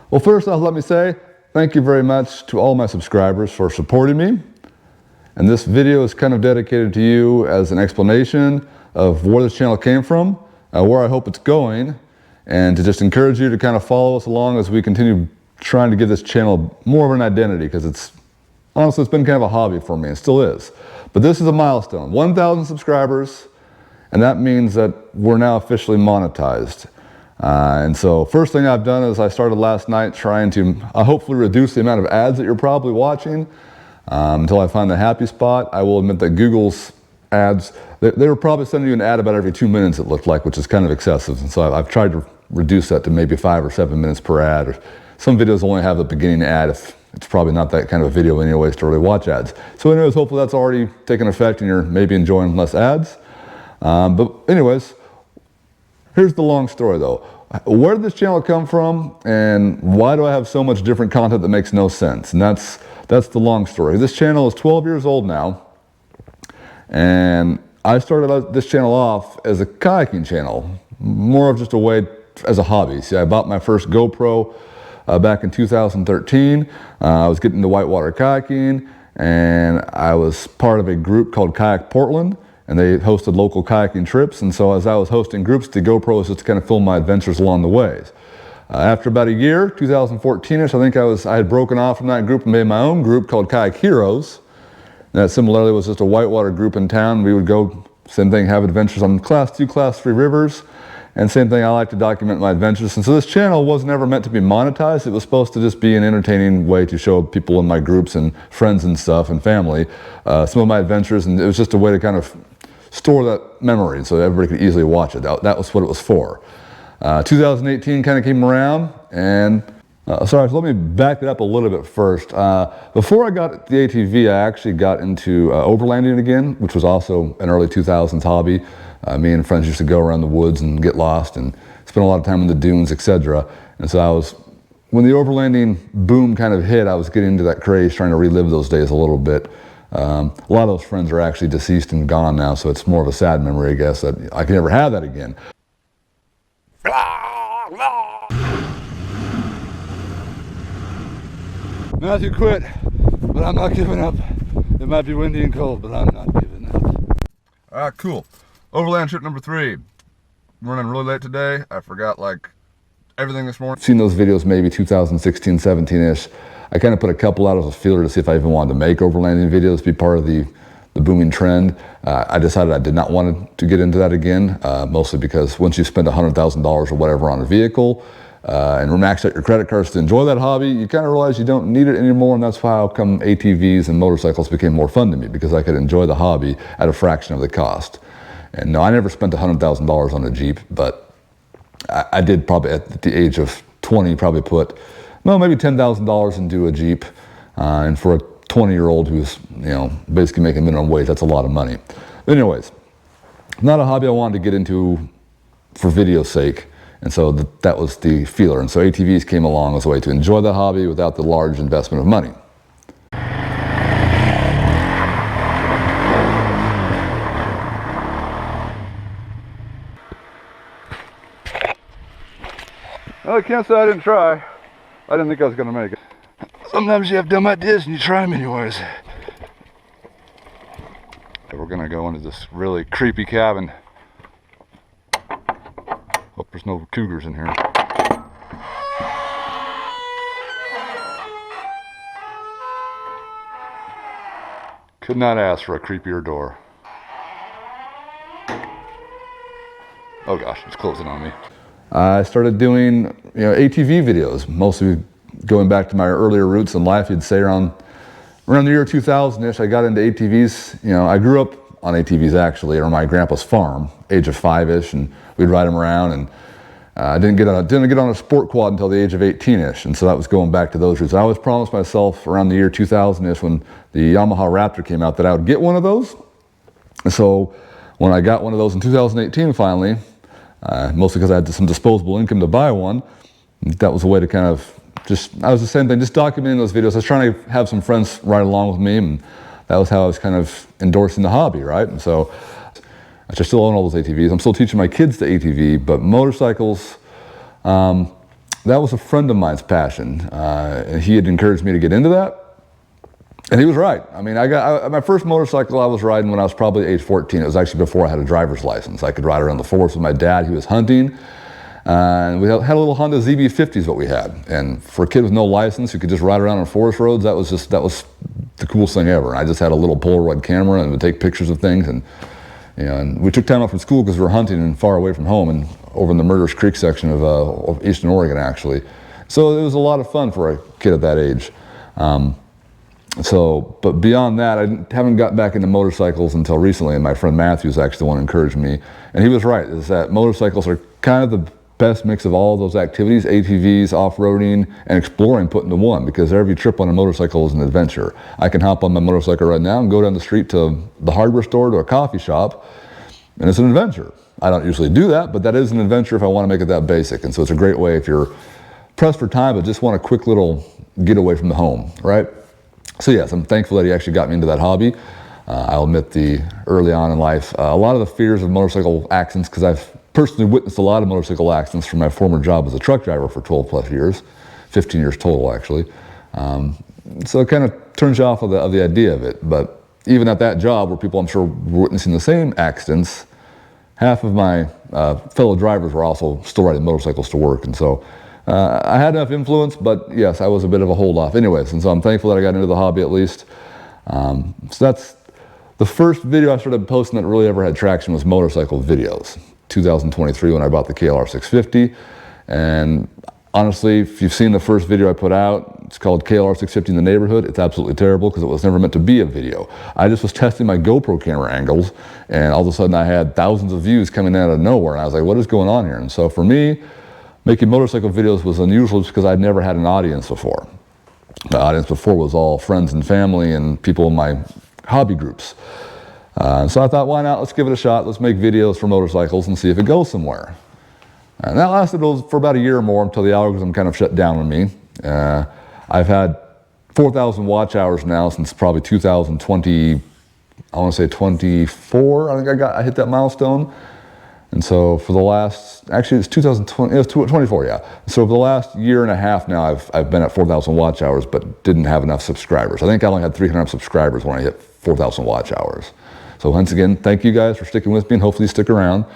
Well, first off, let me say thank you very much to all my subscribers for supporting me. And this video is kind of dedicated to you as an explanation of where this channel came from, where I hope it's going, and to just encourage you to kind of follow us along as we continue trying to give this channel more of an identity, because it's honestly, it's been kind of a hobby for me. It still is. But this is a milestone, 1,000 subscribers, and that means that we're now officially monetized. And so first thing I've done is I started last night trying to hopefully reduce the amount of ads that you're probably watching until I find the happy spot. I will admit that Google's ads, they were probably sending you an ad about every 2 minutes, it looked like, which is kind of excessive. And so I've tried to reduce that to maybe 5 or 7 minutes per ad. Or some videos only have a beginning ad if it's probably not that kind of a video anyways to really watch ads. So anyways, hopefully that's already taken effect and you're maybe enjoying less ads. But anyways, here's the long story though. Where did this channel come from and why do I have so much different content that makes no sense? And that's the long story. This channel is 12 years old now, and I started this channel off as a kayaking channel, more of just a way as a hobby. See, I bought my first GoPro back in 2013. I was getting into whitewater kayaking, and I was part of a group called Kayak Portland, and they hosted local kayaking trips. And so as I was hosting groups, the GoPro was just to kind of film my adventures along the ways. After about a year, 2014ish, I think I had broken off from that group and made my own group called Kayak Heroes. And that similarly was just a whitewater group in town. We would go, same thing, have adventures on Class 2, Class 3 rivers. And same thing, I like to document my adventures. And so this channel was never meant to be monetized. It was supposed to just be an entertaining way to show people in my groups and friends and stuff and family some of my adventures. And it was just a way to kind of store that memory so that everybody could easily watch it. That was what it was for. 2018 kind of came around, and sorry, so let me back it up a little bit first. Before I got the ATV, I actually got into overlanding again, which was also an early 2000s hobby. Me and friends used to go around the woods and get lost and spend a lot of time in the dunes, etc. And so when the overlanding boom kind of hit, I was getting into that craze, trying to relive those days a little bit. A lot of those friends are actually deceased and gone now, so it's more of a sad memory, I guess, that I can never have that again. Matthew quit, but I'm not giving up. It might be windy and cold, but I'm not giving up. All right, cool. Overland trip number 3. I'm running really late today. I forgot like everything this morning. Seen those videos maybe 2016, 17-ish. I kind of put a couple out as a feeler to see if I even wanted to make overlanding videos, be part of the booming trend. I decided I did not want to get into that again, mostly because once you spend $100,000 or whatever on a vehicle and max out your credit cards to enjoy that hobby, you kind of realize you don't need it anymore, and that's how come ATVs and motorcycles became more fun to me, because I could enjoy the hobby at a fraction of the cost. And no, I never spent $100,000 on a Jeep, but I did probably at the age of 20 probably put, well, maybe $10,000 into a Jeep, and for a 20-year-old who's, basically making minimum wage, that's a lot of money. But anyways, not a hobby I wanted to get into for video's sake, and so that was the feeler. And so ATVs came along as a way to enjoy the hobby without the large investment of money. Well, I can't say I didn't try. I didn't think I was going to make it. Sometimes you have dumb ideas and you try them anyways. We're going to go into this really creepy cabin. Hope there's no cougars in here. Could not ask for a creepier door. Oh gosh, it's closing on me. I started doing ATV videos, mostly going back to my earlier roots in life. You'd say around the year 2000-ish, I got into ATVs. I grew up on ATVs actually, on my grandpa's farm, age of 5-ish, and we'd ride them around. And I didn't get on a sport quad until the age of 18-ish, and so that was going back to those roots. I always promised myself around the year 2000-ish, when the Yamaha Raptor came out, that I would get one of those. And so when I got one of those in 2018 finally, mostly because I had some disposable income to buy one, that was a way to kind of I was the same thing, just documenting those videos. I was trying to have some friends ride along with me, and that was how I was kind of endorsing the hobby, right? And so I still own all those ATVs. I'm still teaching my kids to ATV, but motorcycles, that was a friend of mine's passion. And he had encouraged me to get into that. And he was right. I mean, my first motorcycle I was riding when I was probably age 14. It was actually before I had a driver's license. I could ride around the forest with my dad. He was hunting. And we had a little Honda ZB50 is what we had. And for a kid with no license who could just ride around on forest roads, that was the coolest thing ever. And I just had a little Polaroid camera and would take pictures of things. And, and we took time off from school because we were hunting and far away from home and over in the Murderers Creek section of Eastern Oregon, actually. So it was a lot of fun for a kid at that age. But beyond that, I haven't got back into motorcycles until recently, and my friend Matthew is actually the one who encouraged me. And he was right, is that motorcycles are kind of the best mix of all those activities, ATVs, off-roading, and exploring put into one, because every trip on a motorcycle is an adventure. I can hop on my motorcycle right now and go down the street to the hardware store, to a coffee shop, and it's an adventure. I don't usually do that, but that is an adventure if I want to make it that basic. And so it's a great way if you're pressed for time but just want a quick little getaway from the home, right? So yes, I'm thankful that he actually got me into that hobby. I'll admit early on in life, a lot of the fears of motorcycle accidents, because I've personally witnessed a lot of motorcycle accidents from my former job as a truck driver for 12 plus years, 15 years total actually. So it kind of turns you off of the idea of it. But even at that job where people I'm sure were witnessing the same accidents, half of my fellow drivers were also still riding motorcycles to work. And so I had enough influence, but yes, I was a bit of a hold off anyways. And so I'm thankful that I got into the hobby at least. So that's the first video I started posting that really ever had traction was motorcycle videos. 2023 when I bought the KLR 650. And honestly, if you've seen the first video I put out, it's called KLR 650 in the neighborhood. It's absolutely terrible because it was never meant to be a video. I just was testing my GoPro camera angles, and all of a sudden I had thousands of views coming out of nowhere. And I was like, what is going on here? And so for me, making motorcycle videos was unusual just because I'd never had an audience before. The audience before was all friends and family and people in my hobby groups. So I thought, why not? Let's give it a shot. Let's make videos for motorcycles and see if it goes somewhere. And that lasted for about a year or more until the algorithm kind of shut down on me. I've had 4,000 watch hours now since probably 2020, I want to say 24. I think I hit that milestone. And so for the last, actually it's 2020, it was 24, yeah. So for the last year and a half now, I've been at 4,000 watch hours, but didn't have enough subscribers. I think I only had 300 subscribers when I hit 4,000 watch hours. So once again, thank you guys for sticking with me, and hopefully you stick around.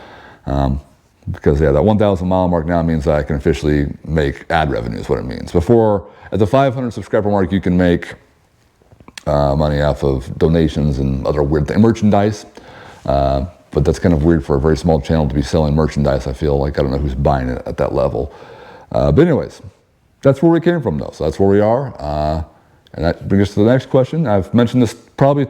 Because yeah, that 1,000 mile mark now means that I can officially make ad revenue is what it means. Before, at the 500 subscriber mark, you can make money off of donations and other weird things, merchandise. But that's kind of weird for a very small channel to be selling merchandise. I feel like I don't know who's buying it at that level. But anyways, that's where we came from though. So that's where we are. And that brings us to the next question. I've mentioned this probably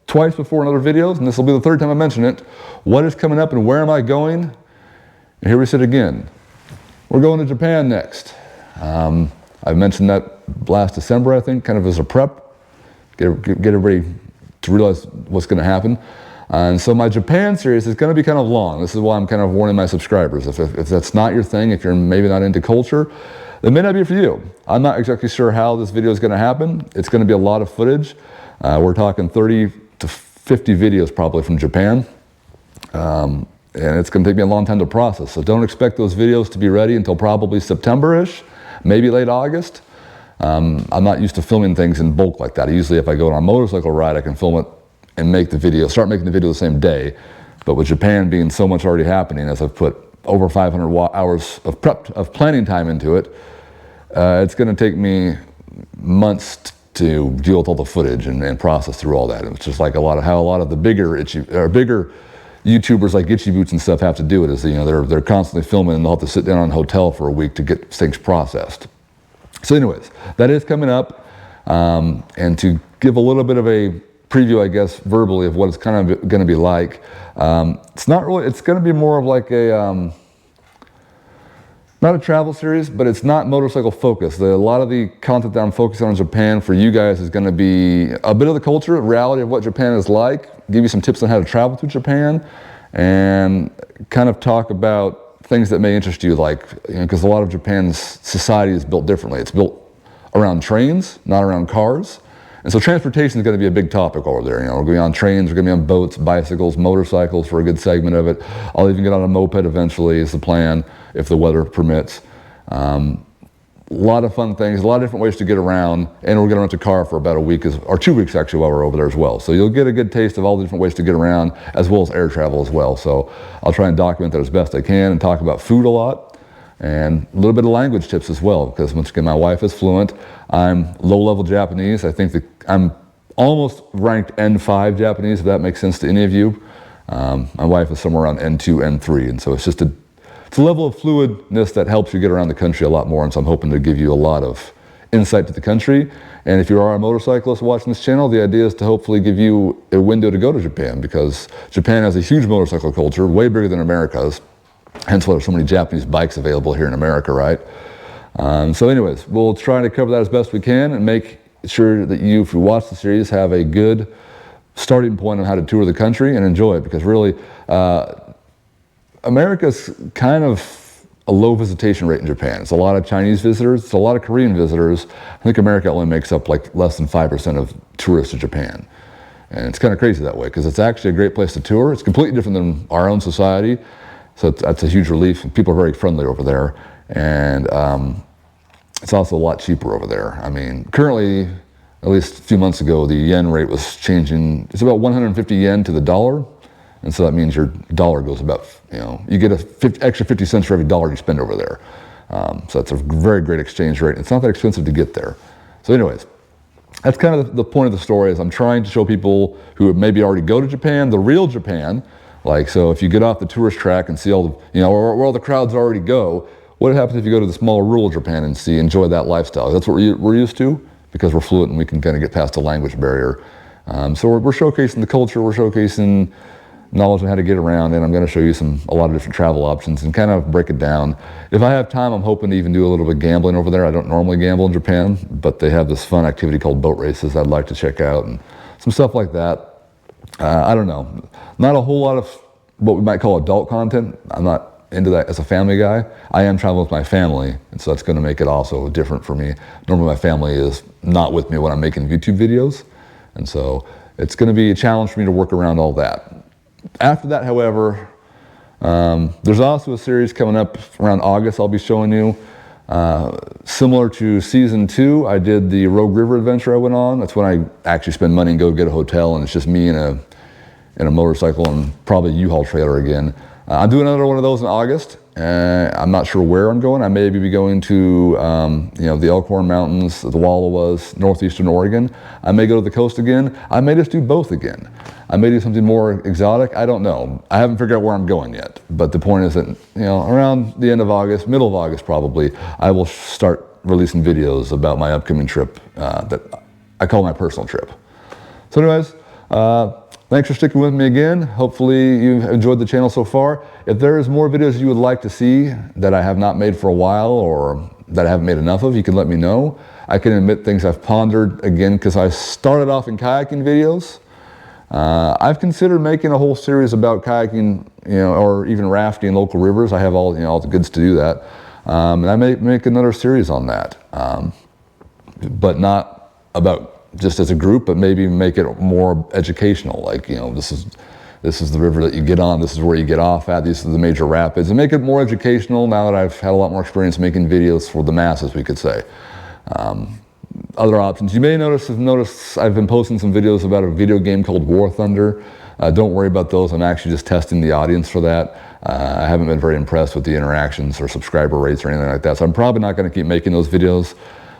twice before in other videos, and this will be the third time I mention it. What is coming up and where am I going? And here we sit again. We're going to Japan next. I mentioned that last December, I think, kind of as a prep, get everybody to realize what's going to happen. And so my Japan series is going to be kind of long. This is why I'm kind of warning my subscribers. If that's not your thing, if you're maybe not into culture, that may not be for you. I'm not exactly sure how this video is going to happen. It's going to be a lot of footage. We're talking 30 to 50 videos probably from Japan. And it's going to take me a long time to process. So don't expect those videos to be ready until probably September-ish, maybe late August. I'm not used to filming things in bulk like that. Usually if I go on a motorcycle ride, I can film it and start making the video the same day. But with Japan being so much already happening, as I've put over 500 hours of planning time into it, it's going to take me months to deal with all the footage and process through all that. It's just like how a lot of the bigger YouTubers like Itchy Boots and stuff have to do it. Is they're constantly filming and they'll have to sit down in a hotel for a week to get things processed. So anyways, that is coming up, and to give a little bit of a preview, I guess, verbally of what it's kind of going to be like. It's going to be more of like not a travel series, but it's not motorcycle focused. A lot of the content that I'm focusing on in Japan for you guys is going to be a bit of the culture, reality of what Japan is like, give you some tips on how to travel through Japan, and kind of talk about things that may interest you, like, because a lot of Japan's society is built differently. It's built around trains, not around cars. And so transportation is going to be a big topic over there. We're going to be on trains, we're going to be on boats, bicycles, motorcycles for a good segment of it. I'll even get on a moped eventually is the plan, if the weather permits. A lot of fun things, a lot of different ways to get around, and we're going to rent a car for about a week, or 2 weeks actually, while we're over there as well. So you'll get a good taste of all the different ways to get around, as well as air travel as well. So I'll try and document that as best I can and talk about food a lot, and a little bit of language tips as well, because once again, my wife is fluent. I'm low-level Japanese. I think that I'm almost ranked N5 Japanese, if that makes sense to any of you. My wife is somewhere around N2, N3, and so it's a level of fluidness that helps you get around the country a lot more, and so I'm hoping to give you a lot of insight to the country. And if you are a motorcyclist watching this channel, the idea is to hopefully give you a window to go to Japan, because Japan has a huge motorcycle culture, way bigger than America's, hence why there's so many Japanese bikes available here in America, right? So anyways, we'll try to cover that as best we can and make sure that you, if you watch the series, have a good starting point on how to tour the country and enjoy it, because really, America's kind of a low visitation rate in Japan. It's a lot of Chinese visitors, it's a lot of Korean visitors. I think America only makes up like less than 5% of tourists to Japan. And it's kind of crazy that way, because it's actually a great place to tour. It's completely different than our own society. So that's a huge relief. People are very friendly over there. And it's also a lot cheaper over there. I mean, currently, at least a few months ago, the yen rate was changing. It's about 150 yen to the dollar. And so that means your dollar goes about, you get extra 50 cents for every dollar you spend over there. So that's a very great exchange rate. It's not that expensive to get there. So anyways, that's kind of the point of the story, is I'm trying to show people who maybe already go to Japan, the real Japan. Like, so if you get off the tourist track and see all the, where all the crowds already go, what happens if you go to the small rural Japan and enjoy that lifestyle? That's what we're used to, because we're fluent and we can kind of get past the language barrier. So we're showcasing the culture, we're showcasing knowledge on how to get around, and I'm going to show you a lot of different travel options and kind of break it down. If I have time, I'm hoping to even do a little bit of gambling over there. I don't normally gamble in Japan, but they have this fun activity called boat races I'd like to check out, and some stuff like that. I don't know. Not a whole lot of what we might call adult content. I'm not into that as a family guy. I am traveling with my family, and so that's going to make it also different for me. Normally my family is not with me when I'm making YouTube videos, and so it's going to be a challenge for me to work around all that. After that, however, there's also a series coming up around August I'll be showing you. Similar to season 2, I did the Rogue River adventure I went on. That's when I actually spend money and go get a hotel, and it's just me and a motorcycle and probably a U-Haul trailer again. I'm doing another one of those in August. I'm not sure where I'm going. I may be going to the Elkhorn Mountains, the Wallowas, northeastern Oregon. I may go to the coast again. I may just do both again. I may do something more exotic. I don't know. I haven't figured out where I'm going yet. But the point is that around the end of August, middle of August probably, I will start releasing videos about my upcoming trip that I call my personal trip. So anyways, thanks for sticking with me again. Hopefully you've enjoyed the channel so far. If there is more videos you would like to see that I have not made for a while, or that I haven't made enough of, you can let me know. I can admit things I've pondered again, because I started off in kayaking videos. I've considered making a whole series about kayaking, or even rafting in local rivers. I have all the goods to do that. And I may make another series on that, but not about just as a group, but maybe make it more educational. Like, this is the river that you get on, this is where you get off at, these are the major rapids, and make it more educational now that I've had a lot more experience making videos for the masses, we could say. Other options. You may notice I've been posting some videos about a video game called War Thunder. Don't worry about those. I'm actually just testing the audience for that. I haven't been very impressed with the interactions or subscriber rates or anything like that. So I'm probably not going to keep making those videos.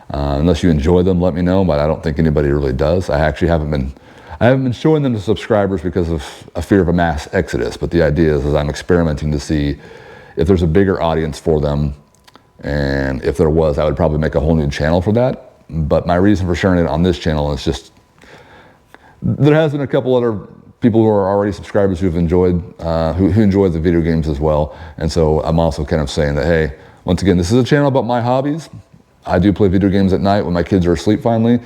Unless you enjoy them, let me know, but I don't think anybody really does. I actually haven't been showing them to subscribers because of a fear of a mass exodus, but the idea is I'm experimenting to see if there's a bigger audience for them, and if there was, I would probably make a whole new channel for that. But my reason for sharing it on this channel is just, there has been a couple other people who are already subscribers who've enjoyed, who enjoyed the video games as well, and so I'm also kind of saying that, hey, once again, this is a channel about my hobbies. I do play video games at night when my kids are asleep finally.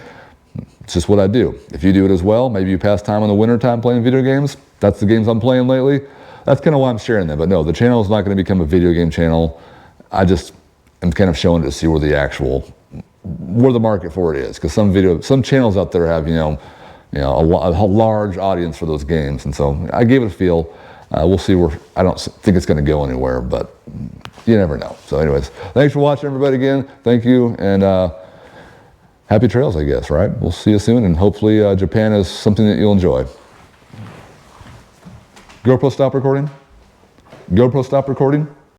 It's just what I do. If you do it as well, maybe you pass time in the winter time playing video games. That's the games I'm playing lately. That's kind of why I'm sharing them. But no, the channel is not going to become a video game channel. I just am kind of showing it to see where the market for it is. Because some channels out there have, a large audience for those games. And so I gave it a feel. We'll see where, I don't think it's going to go anywhere, but you never know. So anyways, thanks for watching, everybody, again. Thank you, and happy trails, I guess, right? We'll see you soon, and hopefully Japan is something that you'll enjoy. GoPro, stop recording. GoPro, stop recording.